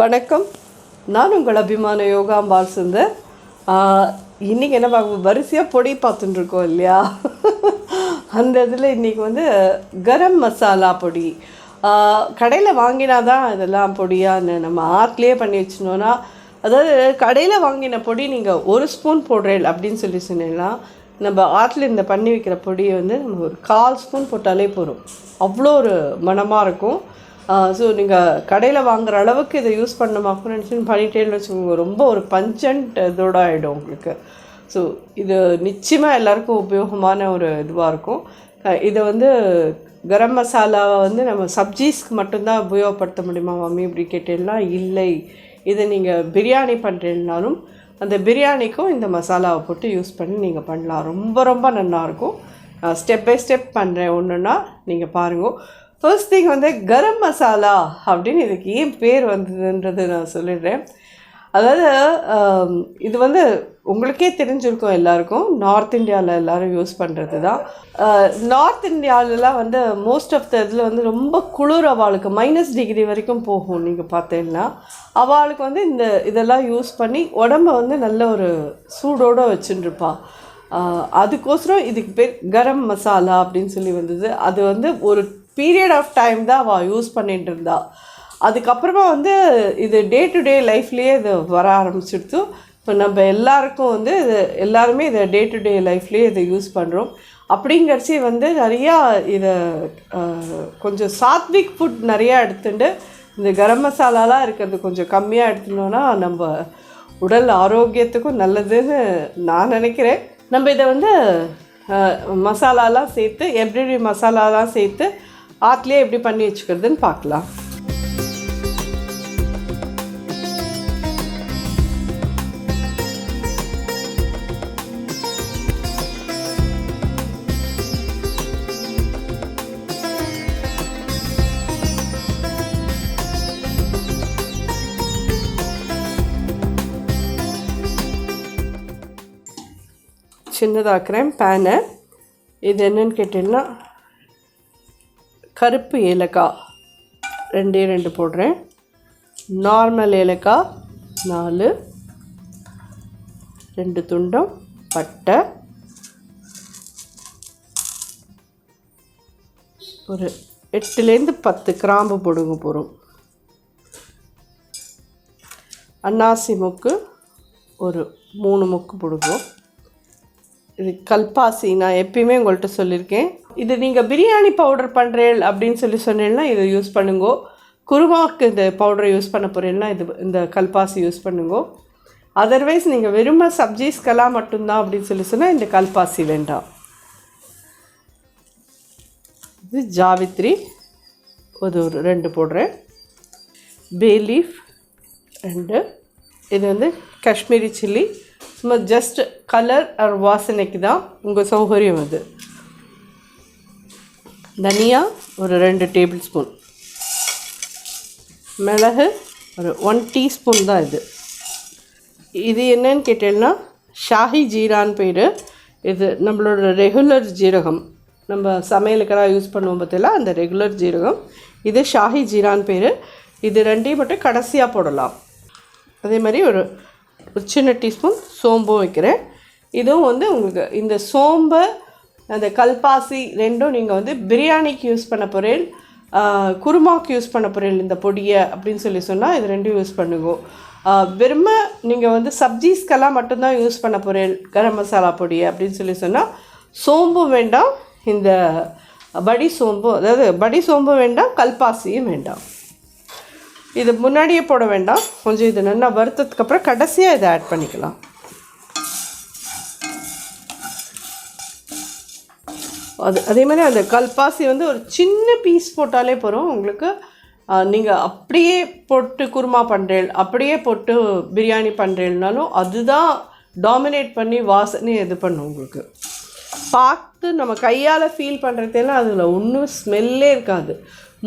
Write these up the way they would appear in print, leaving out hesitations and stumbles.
வணக்கம். நான் உங்கள் அபிமான யோகாம்பால் சுந்தர். இன்றைக்கி என்ன பார்க்க வரிசையாக பொடி பார்த்துட்டுருக்கோம் இல்லையா? அந்த இதில் இன்றைக்கி கரம் மசாலா பொடி கடையில் வாங்கினா தான் இதெல்லாம் பொடியான்னு நம்ம ஆற்றுலேயே பண்ணி வச்சினோன்னா, அதாவது கடையில் வாங்கின பொடி நீங்கள் 1 ஸ்பூன் போடுறேன் அப்படின்னு சொன்னீங்கன்னா, நம்ம ஆற்றுல இந்த பண்ணி வைக்கிற பொடியை நம்ம ஒரு 1/4 ஸ்பூன் போட்டாலே போதும். அவ்வளோ ஒரு மணமாக இருக்கும். ஸோ நீங்கள் கடையில் வாங்குகிற அளவுக்கு இதை யூஸ் பண்ணமாக்கணும்னு நினச்சி பண்ணிட்டேன்னு வச்சுக்கோங்க, ரொம்ப ஒரு பஞ்சன்ட் இதோட ஆகிடும் உங்களுக்கு. ஸோ இது நிச்சயமாக எல்லாருக்கும் உபயோகமான ஒரு இதுவாக இருக்கும். இதை கரம் மசாலாவை நம்ம சப்ஜீஸ்க்கு மட்டும்தான் உபயோகப்படுத்த முடியுமா மம்மி இப்படி கேட்டேன்னா, இல்லை. இதை நீங்கள் பிரியாணி பண்ணுறீங்கனாலும் அந்த பிரியாணிக்கும் இந்த மசாலாவை போட்டு யூஸ் பண்ணி நீங்கள் பண்ணலாம். ரொம்ப ரொம்ப நல்லாயிருக்கும். ஸ்டெப் பை ஸ்டெப் பண்ணுறேன் ஒன்றுன்னா நீங்கள் பாருங்கள். ஃபர்ஸ்ட் திங் கரம் மசாலா அப்படின்னு இதுக்கு ஏன் பேர் வந்ததுன்றது நான் சொல்லிடுறேன். அதாவது இது உங்களுக்கே தெரிஞ்சிருக்கும் எல்லாருக்கும். நார்த் இந்தியாவில் எல்லோரும் யூஸ் பண்ணுறது தான். நார்த் இந்தியாவிலலாம் மோஸ்ட் ஆஃப் த இதில் ரொம்ப குளிர் அவளுக்கு -டிகிரி வரைக்கும் போகும். நீங்கள் பார்த்தீங்கன்னா அவளுக்கு இதெல்லாம் யூஸ் பண்ணி உடம்பை நல்ல ஒரு சூடோடு வச்சுட்டுருப்பாள். அதுக்கோசரம் இதுக்கு பேர் கரம் மசாலா அப்படின்னு சொல்லி வந்தது. அது ஒரு பீரியட் ஆஃப் டைம் தான் அவள் யூஸ் பண்ணிகிட்டு இருந்தா. அதுக்கப்புறமா இது டே டு டே லைஃப்லேயே இது வர ஆரம்பிச்சிடுத்து. இப்போ நம்ம எல்லாருக்கும் இது எல்லாருமே இதை டே டு டே லைஃப்லேயே இதை யூஸ் பண்ணுறோம். அப்படிங்கிறச்சி நிறையா இதை கொஞ்சம் சாத்விக் ஃபுட் நிறையா எடுத்துட்டு இந்த கரம் மசாலாலாம் இருக்கிறது கொஞ்சம் கம்மியாக எடுத்துனோன்னா நம்ம உடல் ஆரோக்கியத்துக்கும் நல்லதுன்னு நான் நினைக்கிறேன். நம்ம இதை மசாலாலாம் சேர்த்து எப்படி மசாலாலாம் சேர்த்து ஆற்றுலேயே எப்படி பண்ணி வச்சுக்கிறதுன்னு பார்க்கலாம். சின்னதாக்குறேன் பேனை. இது என்னன்னு கேட்டிங்கன்னா, கருப்பு ஏலக்காய் 2 போடுறேன். நார்மல் ஏலக்காய் 4, 2 துண்டம் பட்டை, ஒரு 8லேருந்து 10 கிராம்பு போடுங்க போகிறோம். அன்னாசி மொக்கு ஒரு 3 மொக்கு போடுவோம். இது கல்பாசி நான் எப்பயுமே உங்கள்கிட்ட சொல்லியிருக்கேன். இது நீங்கள் பிரியாணி பவுடர் பண்ணுறேன் அப்படின்னு சொன்னீங்கன்னா இதை யூஸ் பண்ணுங்கோ. குருமாவுக்கு இந்த பவுடரை யூஸ் பண்ண போகிறீங்கன்னா இந்த கல்பாசி யூஸ் பண்ணுங்கோ. அதர்வைஸ் நீங்கள் வெறும் சப்ஜீஸ்கெல்லாம் மட்டும்தான் அப்படின்னு சொன்னால் இந்த கல்பாசி வேண்டாம். இது ஜாவித்ரி ஒரு 2 போடுறேன். பே லீஃப் 2. இது காஷ்மீரி சில்லி. சும்மா ஜஸ்ட் கலர் ஆர் வாசனைக்கு தான், உங்கள் சௌகரியம் அது. தனியா ஒரு 2 டேபிள் ஸ்பூன். மிளகு ஒரு 1 டீஸ்பூன் தான். இது என்னன்னு கேட்டேன்னா ஷாஹி ஜீரான்னு பேர். இது நம்மளோட ரெகுலர் ஜீரகம், நம்ம சமையலுக்கெல்லாம் யூஸ் பண்ணுவோம் பார்த்தீங்களா, அந்த ரெகுலர் ஜீரகம். இது ஷாஹி ஜீரான்னு பேர். இது 2 மட்டும் கடைசியாக போடலாம். அதே மாதிரி ஒரு சின்ன டீஸ்பூன் சோம்பும் வைக்கிறேன். இதுவும் உங்களுக்கு இந்த சோம்பு அந்த கல்பாசி 2ம் நீங்கள் பிரியாணிக்கு யூஸ் பண்ண போகிறேன், குருமாவுக்கு யூஸ் பண்ண போகிறேன் இந்த பொடியை அப்படின்னு சொன்னால் இது 2 யூஸ் பண்ணுங்க. வெறும நீங்கள் சப்ஜீஸ்க்கெல்லாம் மட்டும்தான் யூஸ் பண்ண போகிறேன் கரம் மசாலா பொடியை அப்படின்னு சொன்னால் சோம்பும் வேண்டாம், இந்த படி சோம்பு, அதாவது படி சோம்பும் வேண்டாம், கல்பாசியும் வேண்டாம். இது முன்னாடியே போட வேண்டாம். கொஞ்சம் இது நல்லா வறுத்ததுக்கப்புறம் கடைசியாக இதை ஆட் பண்ணிக்கலாம். அதே மாதிரி அந்த கல்பாசி ஒரு சின்ன பீஸ் போட்டாலே போகிறோம் உங்களுக்கு. நீங்கள் அப்படியே போட்டு குருமா பண்ணுறேன், அப்படியே போட்டு பிரியாணி பண்ணுறேன்னாலும் அதுதான் டாமினேட் பண்ணி வாசனை இது பண்ணும் உங்களுக்கு. பார்த்து நம்ம கையால் ஃபீல் பண்ணுறதெல்லாம் அதில் ஒன்றும் ஸ்மெல்லே இருக்காது.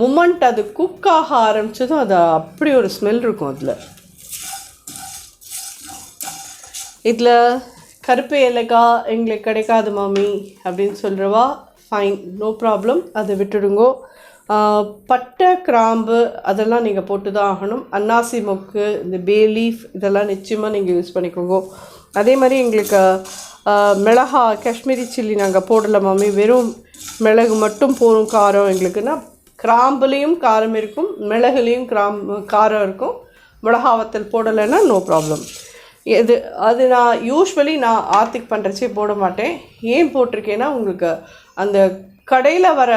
மூமெண்ட் அது குக் ஆக ஆரம்பித்ததும் அது அப்படி ஒரு ஸ்மெல் இருக்கும் அதில். இதில் கருப்பு ஏலக்காய் எங்களுக்கு கிடைக்காது மாமி அப்படின்னு சொல்கிறவா, ஃபைன், நோ ப்ராப்ளம், அதை விட்டுடுங்கோ. பட்டை கிராம்பு அதெல்லாம் நீங்கள் போட்டு தான் ஆகணும். அன்னாசி மொக்கு, இந்த பே லீஃப் இதெல்லாம் நிச்சயமாக நீங்கள் யூஸ் பண்ணிக்கோங்க. அதே மாதிரி எங்களுக்கு மிளகா காஷ்மீரி சில்லி நாங்கள் போடலை மாமி, வெறும் மிளகு மட்டும் போகும் காரம் எங்களுக்குன்னா. கிராம்புலேயும் காரம் இருக்கும், மிளகுலேயும் காரம் இருக்கும். மிளகா வத்தல் போடலைன்னா நோ ப்ராப்ளம். அது நான் யூஸ்வலி நான் ஆர்த்திக் பண்ணுறச்சே போட மாட்டேன். ஏன் போட்டிருக்கேன்னா, உங்களுக்கு அந்த கடையில் வர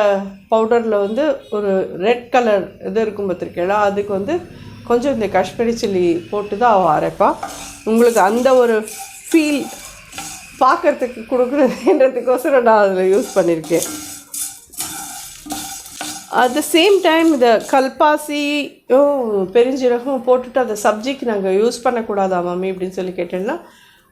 பவுடரில் வந்து ஒரு ரெட் கலர் இது இருக்கும் பார்த்துருக்கேன்னா, அதுக்கு கொஞ்சம் இந்த காஷ்மீரி சில்லி போட்டு தான் அவள் அரைப்பா. உங்களுக்கு அந்த ஒரு ஃபீல் பார்க்குறதுக்கு கொடுக்குறதுன்றதுக்கோசரம் நான் அதில் யூஸ் பண்ணியிருக்கேன். அட் த சேம் டைம் இந்த கல்பாசியும் பெருஞ்சீரகம் போட்டுட்டு அந்த சப்ஜிக்கு நாங்கள் யூஸ் பண்ணக்கூடாதா மாமி அப்படின்னு சொல்லி கேட்டேன்னா,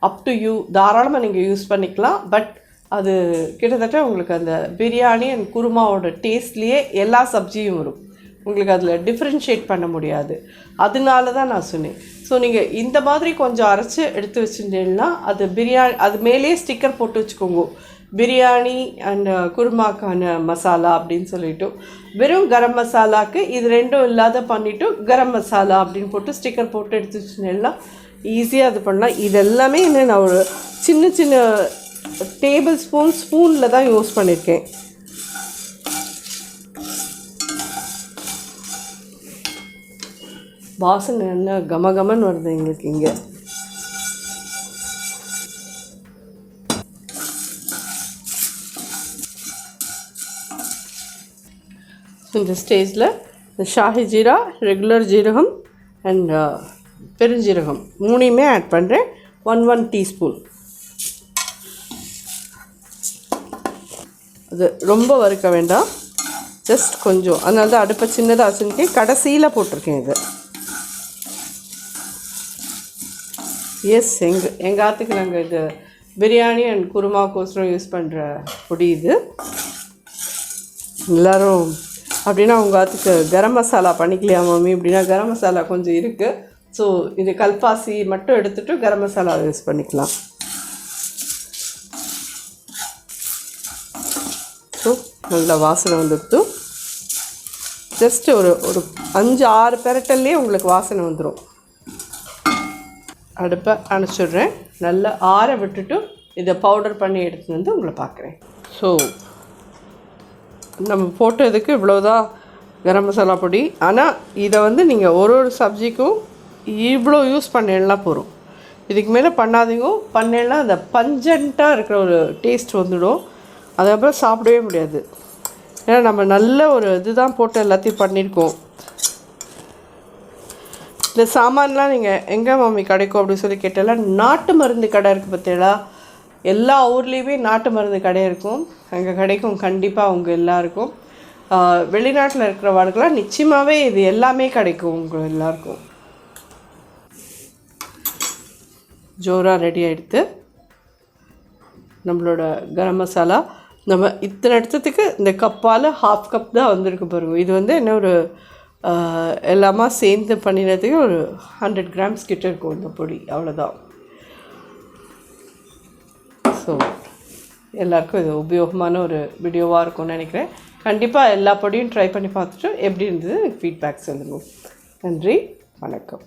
அப் டு யூ, தாராளமாக நீங்கள் யூஸ் பண்ணிக்கலாம். பட் அது கிட்டத்தட்ட உங்களுக்கு அந்த பிரியாணி அண்ட் குருமாவோட டேஸ்ட்லேயே எல்லா சப்ஜியும் வரும். உங்களுக்கு அதில் டிஃப்ரென்ஷியேட் பண்ண முடியாது. அதனால தான் நான் சொன்னேன். ஸோ நீங்கள் இந்த மாதிரி கொஞ்சம் அரைச்சி எடுத்து வச்சுட்டீங்கன்னா அது பிரியாணி, அது மேலேயே ஸ்டிக்கர் போட்டு வச்சுக்கோங்க, பிரியாணி அண்ட் குருமாக்கான மசாலா அப்படின்னு சொல்லிவிட்டு. வெறும் கரம் மசாலாவுக்கு இது ரெண்டும் இல்லாத பண்ணிவிட்டு கரம் மசாலா அப்படின்னு போட்டு ஸ்டிக்கர் போட்டு எடுத்து வச்சுட்டீங்கன்னா ஈஸியாக அது பண்ணலாம். இதெல்லாமே என்ன நான் ஒரு சின்ன சின்ன டேபிள் ஸ்பூனில் தான் யூஸ் பண்ணியிருக்கேன். வாசனை என்ன கமகமன்னு வருது எங்களுக்கு இங்கே. இந்த ஸ்டேஜில் இந்த ஷாஹி ஜீரா, ரெகுலர் ஜீரகம் அண்ட் பெருஞ்சீரகம் மூணையுமே ஆட் பண்ணுறேன். 1 டீஸ்பூன். அது ரொம்ப வறுக்க வேண்டாம், ஜஸ்ட் கொஞ்சம். அதனால தான் அடுப்பை சின்னதாக வச்சுருக்கேன், கடைசியில் போட்டிருக்கேன் இது. எஸ், எங்கள் ஆற்றுக்கு நாங்கள் இது பிரியாணி அண்ட் குருமாக்கோசரம் யூஸ் பண்ணுற பொடி இது. எல்லோரும் அப்படின்னா உங்கள் ஆற்றுக்கு கரம் மசாலா பண்ணிக்கலையா மாமி அப்படின்னா, கரம் மசாலா கொஞ்சம் இருக்குது. ஸோ இது கல்பாசி மட்டும் எடுத்துகிட்டு கரம் மசாலா யூஸ் பண்ணிக்கலாம். ஸோ நல்ல வாசனை வந்துடுத்து. ஜஸ்ட் ஒரு 5-6 பெரட்டல்லே உங்களுக்கு வாசனை வந்துடும். அடுப்பை அணைச்சிடுறேன். நல்லா ஆற விட்டுட்டு இதை பவுடர் பண்ணி எடுத்துகிட்டு வந்து உங்களை பார்க்குறேன். ஸோ நம்ம போட்டதுக்கு இவ்வளோதான் கரம் மசாலா பொடி. ஆனால் இதை நீங்கள் ஒரு சப்ஜிக்கும் இவ்வளோ யூஸ் பண்ணலாம் போகிறோம். இதுக்கு மேலே பண்ணாதீங்க. பண்ணேன்னா அந்த பஞ்சண்ட்டாக இருக்கிற ஒரு டேஸ்ட் வந்துடும். அதுக்கப்புறம் சாப்பிடவே முடியாது. ஏன்னா நம்ம நல்ல ஒரு இதுதான் போட்டு எல்லாத்தையும் பண்ணியிருக்கோம். இந்த சாமான்லாம் நீங்கள் எங்கே மாமி கிடைக்கும் அப்படின்னு சொல்லி கேட்டால, நாட்டு மருந்து கடை இருக்குது பார்த்தீங்களா, எல்லா ஊர்லேயுமே நாட்டு மருந்து கடை இருக்கும். அங்கே கிடைக்கும் கண்டிப்பாக அவங்க எல்லாருக்கும். வெளிநாட்டில் இருக்கிறவர்களுக்கெல்லாம் நிச்சயமாகவே இது எல்லாமே கிடைக்கும் உங்கள் எல்லாருக்கும். ஜோராக ரெடி ஆகிடுது நம்மளோட கரம் மசாலா. நம்ம இத்தனை இடத்துக்கு இந்த கப்பால் 1/2 கப் தான் வந்திருக்கு பாருங்கள். இது என்ன ஒரு எல்லாமே சேர்ந்து பண்ணினதுக்கு ஒரு 100 கிராம்ஸ் கிட்ட இருக்கும் இந்த பொடி, அவ்வளோதான். ஸோ எல்லாருக்கும் இது உபயோகமான ஒரு வீடியோவாக இருக்கும்னு நினைக்கிறேன். கண்டிப்பாக எல்லா பொடியும் ட்ரை பண்ணி பார்த்துட்டு எப்படி இருந்தது எனக்கு ஃபீட்பேக் சொல்லுங்கள். நன்றி, வணக்கம்.